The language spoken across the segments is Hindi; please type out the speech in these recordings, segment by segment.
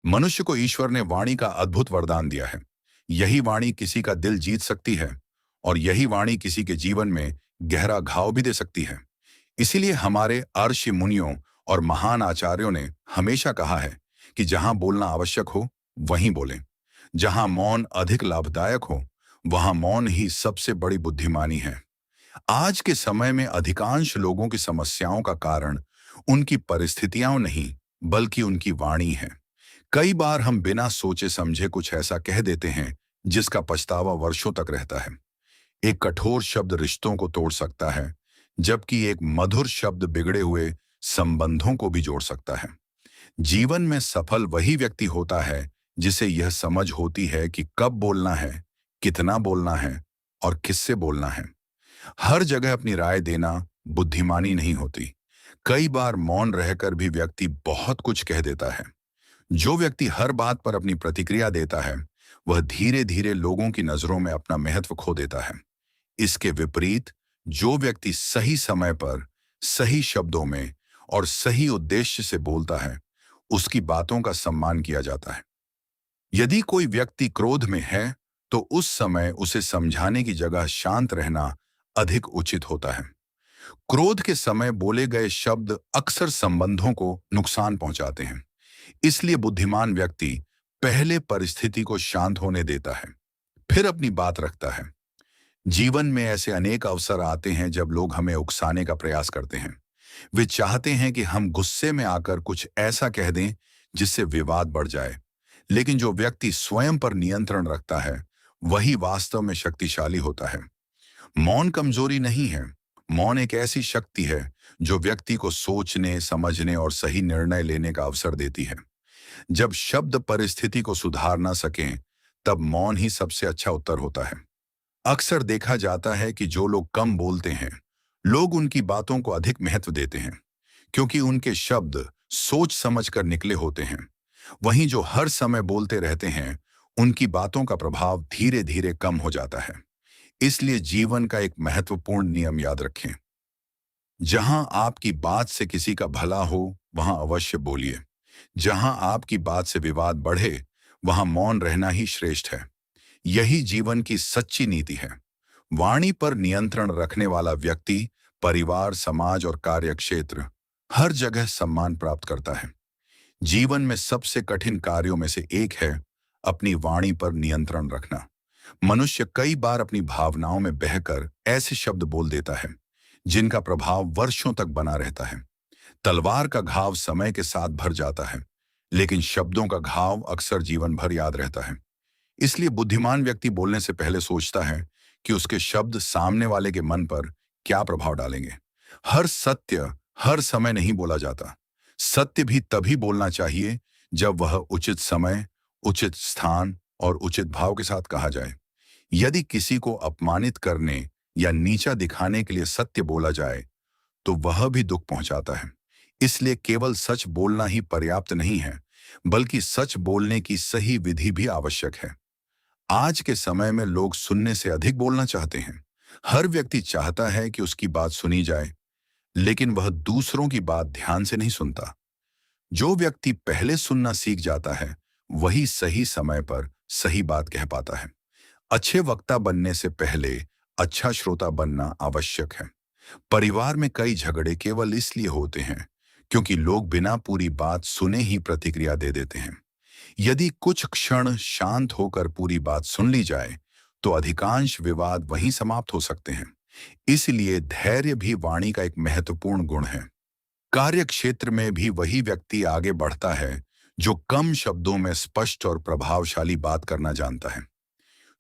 मनुष्य को ईश्वर ने वाणी का अद्भुत वरदान दिया है। यही वाणी किसी का दिल जीत सकती है और यही वाणी किसी के जीवन में गहरा घाव भी दे सकती है। इसीलिए हमारे अर्षि मुनियों और महान आचार्यों ने हमेशा कहा है कि जहां बोलना आवश्यक हो वहीं बोलें। जहां मौन अधिक लाभदायक हो वहां मौन ही सबसे बड़ी बुद्धिमानी है। आज के समय में अधिकांश लोगों की समस्याओं का कारण उनकी परिस्थितियां नहीं बल्कि उनकी वाणी है। कई बार हम बिना सोचे समझे कुछ ऐसा कह देते हैं जिसका पछतावा वर्षों तक रहता है। एक कठोर शब्द रिश्तों को तोड़ सकता है, जबकि एक मधुर शब्द बिगड़े हुए संबंधों को भी जोड़ सकता है। जीवन में सफल वही व्यक्ति होता है जिसे यह समझ होती है कि कब बोलना है, कितना बोलना है और किससे बोलना है। हर जगह अपनी राय देना बुद्धिमानी नहीं होती। कई बार मौन रहकर भी व्यक्ति बहुत कुछ कह देता है। जो व्यक्ति हर बात पर अपनी प्रतिक्रिया देता है वह धीरे धीरे लोगों की नजरों में अपना महत्व खो देता है। इसके विपरीत जो व्यक्ति सही समय पर सही शब्दों में और सही उद्देश्य से बोलता है उसकी बातों का सम्मान किया जाता है। यदि कोई व्यक्ति क्रोध में है तो उस समय उसे समझाने की जगह शांत रहना अधिक उचित होता है। क्रोध के समय बोले गए शब्द अक्सर संबंधों को नुकसान पहुंचाते हैं। इसलिए बुद्धिमान व्यक्ति पहले परिस्थिति को शांत होने देता है, फिर अपनी बात रखता है। जीवन में ऐसे अनेक अवसर आते हैं जब लोग हमें उकसाने का प्रयास करते हैं। वे चाहते हैं कि हम गुस्से में आकर कुछ ऐसा कह दें जिससे विवाद बढ़ जाए। लेकिन जो व्यक्ति स्वयं पर नियंत्रण रखता है वही वास्तव में शक्तिशाली होता है। मौन कमजोरी नहीं है। मौन एक ऐसी शक्ति है जो व्यक्ति को सोचने, समझने और सही निर्णय लेने का अवसर देती है। जब शब्द परिस्थिति को सुधार ना सकें, तब मौन ही सबसे अच्छा उत्तर होता है। अक्सर देखा जाता है कि जो लोग कम बोलते हैं, लोग उनकी बातों को अधिक महत्व देते हैं, क्योंकि उनके शब्द सोच समझ कर निकले होते हैं। वहीं जो हर समय बोलते रहते हैं, उनकी बातों का प्रभाव धीरे धीरे कम हो जाता है। इसलिए जीवन का एक महत्वपूर्ण नियम याद रखें। जहां आपकी बात से किसी का भला हो वहां अवश्य बोलिए। जहां आपकी बात से विवाद बढ़े वहां मौन रहना ही श्रेष्ठ है। यही जीवन की सच्ची नीति है। वाणी पर नियंत्रण रखने वाला व्यक्ति परिवार, समाज और कार्यक्षेत्र हर जगह सम्मान प्राप्त करता है। जीवन में सबसे कठिन कार्यों में से एक है अपनी वाणी पर नियंत्रण रखना। मनुष्य कई बार अपनी भावनाओं में बहकर ऐसे शब्द बोल देता है जिनका प्रभाव वर्षों तक बना रहता है। तलवार का घाव समय के साथ भर जाता है, लेकिन शब्दों का घाव अक्सर जीवन भर याद रहता है। इसलिए बुद्धिमान व्यक्ति बोलने से पहले सोचता है कि उसके शब्द सामने वाले के मन पर क्या प्रभाव डालेंगे। हर सत्य हर समय नहीं बोला जाता। सत्य भी तभी बोलना चाहिए जब वह उचित समय, उचित स्थान और उचित भाव के साथ कहा जाए। यदि किसी को अपमानित करने या नीचा दिखाने के लिए सत्य बोला जाए तो वह भी दुख पहुंचाता है। इसलिए केवल सच बोलना ही पर्याप्त नहीं है, बल्कि सच बोलने की सही विधि भी आवश्यक है। आज के समय में लोग सुनने से अधिक बोलना चाहते हैं। हर व्यक्ति चाहता है कि उसकी बात सुनी जाए, लेकिन वह दूसरों की बात ध्यान से नहीं सुनता। जो व्यक्ति पहले सुनना सीख जाता है वही सही समय पर सही बात कह पाता है। अच्छे वक्ता बनने से पहले अच्छा श्रोता बनना आवश्यक है। परिवार में कई झगड़े केवल इसलिए होते हैं क्योंकि लोग बिना पूरी बात सुने ही प्रतिक्रिया दे देते हैं। यदि कुछ क्षण शांत होकर पूरी बात सुन ली जाए तो अधिकांश विवाद वहीं समाप्त हो सकते हैं। इसलिए धैर्य भी वाणी का एक महत्वपूर्ण गुण है। कार्य क्षेत्र में भी वही व्यक्ति आगे बढ़ता है जो कम शब्दों में स्पष्ट और प्रभावशाली बात करना जानता है।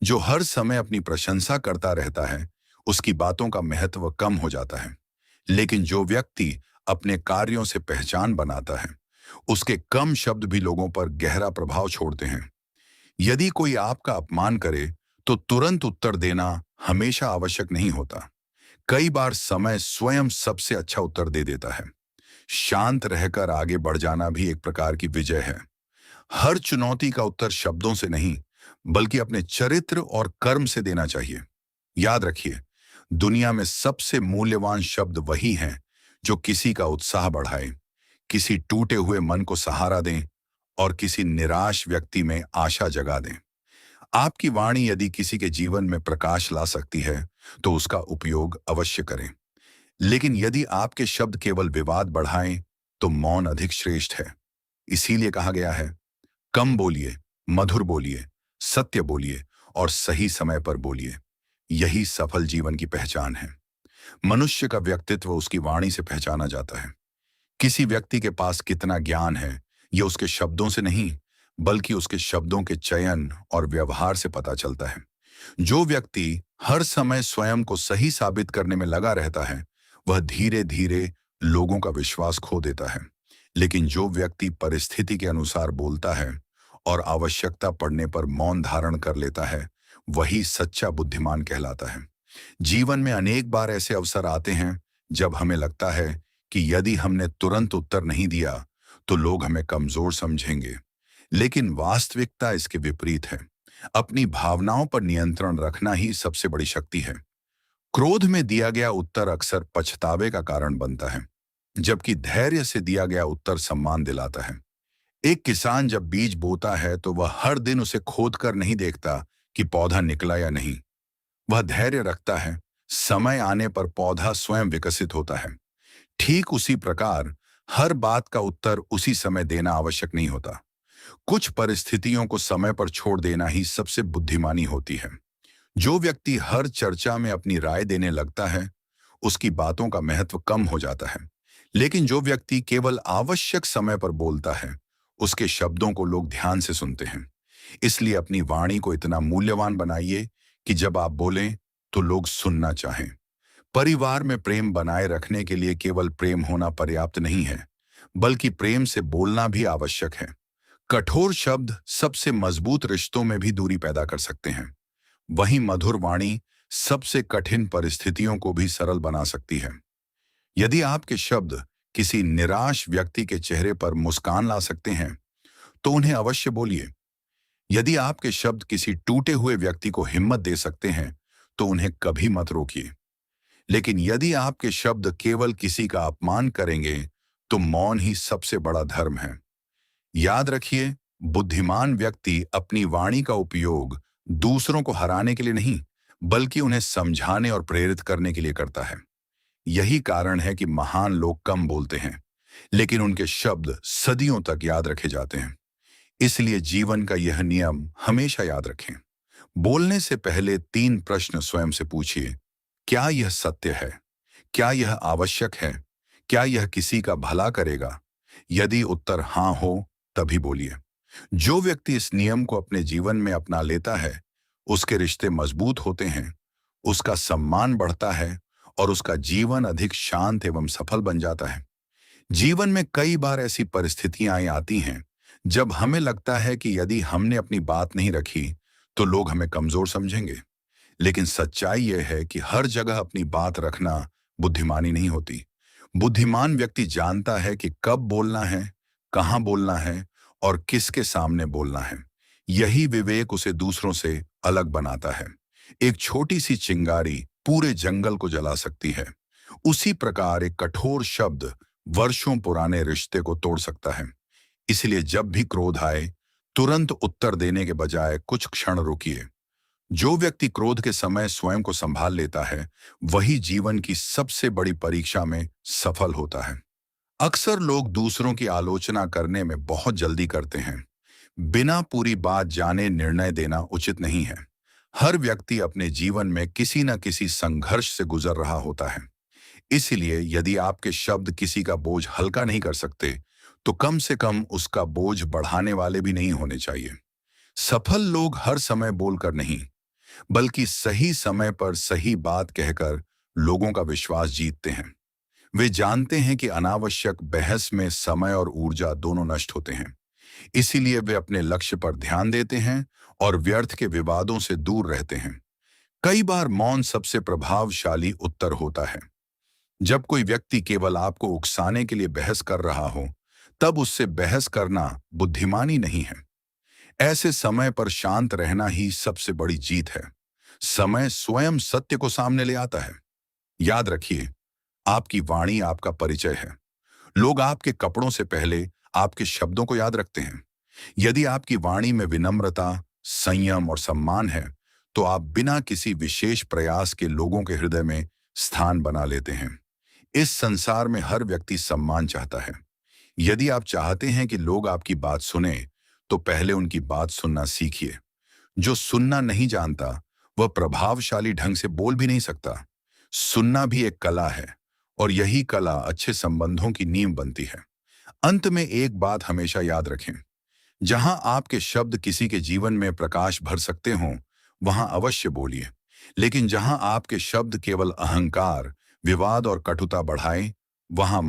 जो हर समय अपनी प्रशंसा करता रहता है उसकी बातों का महत्व कम हो जाता है। लेकिन जो व्यक्ति अपने कार्यों से पहचान बनाता है उसके कम शब्द भी लोगों पर गहरा प्रभाव छोड़ते हैं। यदि कोई आपका अपमान करे तो तुरंत उत्तर देना हमेशा आवश्यक नहीं होता। कई बार समय स्वयं सबसे अच्छा उत्तर दे देता है। शांत रहकर आगे बढ़ जाना भी एक प्रकार की विजय है। हर चुनौती का उत्तर शब्दों से नहीं बल्कि अपने चरित्र और कर्म से देना चाहिए। याद रखिए, दुनिया में सबसे मूल्यवान शब्द वही हैं जो किसी का उत्साह बढ़ाए, किसी टूटे हुए मन को सहारा दें और किसी निराश व्यक्ति में आशा जगा दें। आपकी वाणी यदि किसी के जीवन में प्रकाश ला सकती है, तो उसका उपयोग अवश्य करें। लेकिन यदि आपके शब्द केवल विवाद बढ़ाएं, तो मौन अधिक श्रेष्ठ है। इसीलिए कहा गया है, कम बोलिए, मधुर बोलिए, सत्य बोलिए और सही समय पर बोलिए। यही सफल जीवन की पहचान है। मनुष्य का व्यक्तित्व उसकी वाणी से पहचाना जाता है। किसी व्यक्ति के पास कितना ज्ञान है, यह उसके शब्दों से नहीं, बल्कि उसके शब्दों के चयन और व्यवहार से पता चलता है। जो व्यक्ति हर समय स्वयं को सही साबित करने में लगा रहता है, वह धीरे धीरे लोगों का विश्वास खो देता है। लेकिन जो व्यक्ति परिस्थिति के अनुसार बोलता है और आवश्यकता पड़ने पर मौन धारण कर लेता है, वही सच्चा बुद्धिमान कहलाता है। जीवन में अनेक बार ऐसे अवसर आते हैं जब हमें लगता है कि यदि हमने तुरंत उत्तर नहीं दिया तो लोग हमें कमजोर समझेंगे। लेकिन वास्तविकता इसके विपरीत है। अपनी भावनाओं पर नियंत्रण रखना ही सबसे बड़ी शक्ति है। क्रोध में दिया गया उत्तर अक्सर पछतावे का कारण बनता है, जबकि धैर्य से दिया गया उत्तर सम्मान दिलाता है। एक किसान जब बीज बोता है तो वह हर दिन उसे खोद कर नहीं देखता कि पौधा निकला या नहीं। वह धैर्य रखता है। समय आने पर पौधा स्वयं विकसित होता है। ठीक उसी प्रकार हर बात का उत्तर उसी समय देना आवश्यक नहीं होता। कुछ परिस्थितियों को समय पर छोड़ देना ही सबसे बुद्धिमानी होती है। जो व्यक्ति हर चर्चा में अपनी राय देने लगता है, उसकी बातों का महत्व कम हो जाता है। लेकिन जो व्यक्ति केवल आवश्यक समय पर बोलता है, उसके शब्दों को लोग ध्यान से सुनते हैं। इसलिए अपनी वाणी को इतना मूल्यवान बनाइए कि जब आप बोलें तो लोग सुनना चाहें। परिवार में प्रेम बनाए रखने के लिए केवल प्रेम होना पर्याप्त नहीं है, बल्कि प्रेम से बोलना भी आवश्यक है। कठोर शब्द सबसे मजबूत रिश्तों में भी दूरी पैदा कर सकते हैं। वहीं मधुर वाणी सबसे कठिन परिस्थितियों को भी सरल बना सकती है। यदि आपके शब्द किसी निराश व्यक्ति के चेहरे पर मुस्कान ला सकते हैं, तो उन्हें अवश्य बोलिए। यदि आपके शब्द किसी टूटे हुए व्यक्ति को हिम्मत दे सकते हैं, तो उन्हें कभी मत रोकिए। लेकिन यदि आपके शब्द केवल किसी का अपमान करेंगे, तो मौन ही सबसे बड़ा धर्म है। याद रखिए, बुद्धिमान व्यक्ति अपनी वाणी का उपयोग दूसरों को हराने के लिए नहीं, बल्कि उन्हें समझाने और प्रेरित करने के लिए करता है। यही कारण है कि महान लोग कम बोलते हैं, लेकिन उनके शब्द सदियों तक याद रखे जाते हैं। इसलिए जीवन का यह नियम हमेशा याद रखें। बोलने से पहले 3 प्रश्न स्वयं से पूछिए। क्या यह सत्य है? क्या यह आवश्यक है? क्या यह किसी का भला करेगा? यदि उत्तर हाँ हो, तभी बोलिए। जो व्यक्ति इस नियम को अपने जीवन में अपना लेता है, उसके रिश्ते मजबूत होते हैं, उसका सम्मान बढ़ता है और उसका जीवन अधिक शांत एवं सफल बन जाता है। जीवन में कई बार ऐसी परिस्थितियां आती हैं जब हमें लगता है कि यदि हमने अपनी बात नहीं रखी तो लोग हमें कमजोर समझेंगे। लेकिन सच्चाई यह है कि हर जगह अपनी बात रखना बुद्धिमानी नहीं होती। बुद्धिमान व्यक्ति जानता है कि कब बोलना है, कहाँ बोलना है और किसके सामने बोलना है। यही विवेक उसे दूसरों से अलग बनाता है। एक छोटी सी चिंगारी पूरे जंगल को जला सकती है। उसी प्रकार एक कठोर शब्द वर्षों पुराने रिश्ते को तोड़ सकता है। इसलिए जब भी क्रोध आए, तुरंत उत्तर देने के बजाय कुछ क्षण रुकिए। जो व्यक्ति क्रोध के समय स्वयं को संभाल लेता है, वही जीवन की सबसे बड़ी परीक्षा में सफल होता है। अक्सर लोग दूसरों की आलोचना करने में बहुत जल्दी करते हैं। बिना पूरी बात जाने निर्णय देना उचित नहीं है। हर व्यक्ति अपने जीवन में किसी न किसी संघर्ष से गुजर रहा होता है। इसलिए यदि आपके शब्द किसी का बोझ हल्का नहीं कर सकते, तो कम से कम उसका बोझ बढ़ाने वाले भी नहीं होने चाहिए। सफल लोग हर समय बोलकर नहीं, बल्कि सही समय पर सही बात कहकर लोगों का विश्वास जीतते हैं। वे जानते हैं कि अनावश्यक बहस में समय और ऊर्जा दोनों नष्ट होते हैं। इसीलिए वे अपने लक्ष्य पर ध्यान देते हैं और व्यर्थ के विवादों से दूर रहते हैं। कई बार मौन सबसे प्रभावशाली उत्तर होता है। जब कोई व्यक्ति केवल आपको उकसाने के लिए बहस कर रहा हो, तब उससे बहस करना बुद्धिमानी नहीं है। ऐसे समय पर शांत रहना ही सबसे बड़ी जीत है। समय स्वयं सत्य को सामने ले आता है। याद रखिए, आपकी वाणी आपका परिचय है। लोग आपके कपड़ों से पहले आपके शब्दों को याद रखते हैं। यदि आपकी वाणी में विनम्रता, संयम और सम्मान है, तो आप बिना किसी विशेष प्रयास के लोगों के हृदय में स्थान बना लेते हैं। इस संसार में हर व्यक्ति सम्मान चाहता है। यदि आप चाहते हैं कि लोग आपकी बात सुने, तो पहले उनकी बात सुनना सीखिए। जो सुनना नहीं जानता, वह प्रभावशाली ढंग से बोल भी नहीं सकता। सुनना भी एक कला है, और यही कला अच्छे संबंधों की नींव बनती है। अंत में एक बात हमेशा याद रखें, जहां आपके शब्द किसी के जीवन में प्रकाश भर सकते हों, वहां अवश्य बोलिए। लेकिन जहां आपके शब्द केवल अहंकार, विवाद और कटुता बढ़ाएं, वहां